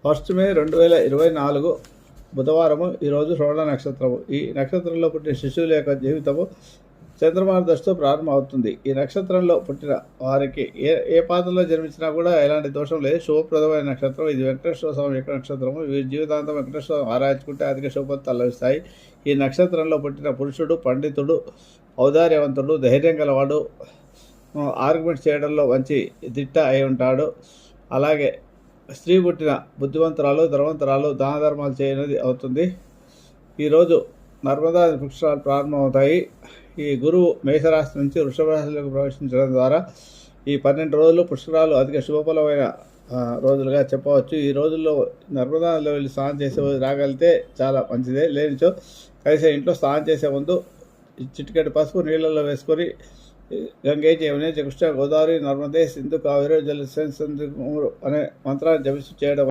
1 మే 2024 బుధవారము. ఈరోజు శ్రవణ నక్షత్రము. ఈ నక్షత్రంలో పుట్టిన శిశువుల యొక్క జీవితము చంద్రమార్గదశతో ప్రారంభమవుతుంది. ఈ నక్షత్రంలో పుట్టిన వారికి ఏ పాత్రలో జన్మించినా కూడా ఎలాంటి దోషం లేదు. శుభప్రదమైన నక్షత్రం ఇది. వెంకటేశ్వర స్వామి యొక్క నక్షత్రము. వీరి జీవితాంతం వెంకటేశ్వర ఆరాధించుకుంటే అధిక శుభఫలితాలు లభిస్తాయి. ఈ నక్షత్రంలో పుట్టిన పురుషుడు పండితుడు, ఔదార్యవంతుడు, ధైర్యం గలవాడు, ఆర్గ్యుమెంట్ చేయడంలో మంచి దిట్ట అయి ఉంటాడు. అలాగే స్త్రీ పుట్టిన బుద్ధివంతురాలు, ధర్మంతురాలు, దాన ధర్మాలు చేయనిది అవుతుంది. ఈరోజు నర్మదా పుష్కరాలు ప్రారంభమవుతాయి. ఈ గురువు మేషరాశి నుంచి వృషభ రాశిలోకి ప్రవేశించడం ద్వారా ఈ 12 రోజులు పుష్కరాలు అధిక శుభఫలమైన రోజులుగా చెప్పవచ్చు. ఈ రోజుల్లో నర్మదా నదిలో వెళ్ళి స్నానం చేసే రోజు రాగలిగితే చాలా మంచిదే. లేనిచో కలిసే ఇంట్లో స్నానం చేసే ముందు చిటికెడు పసుపు నీళ్ళల్లో వేసుకొని గంగే యమునే కృష్ణ గోదావరి నర్మదే సింధు కావేరి జలసేన అనే మంత్రాన్ని జపిస్తూ చేయడం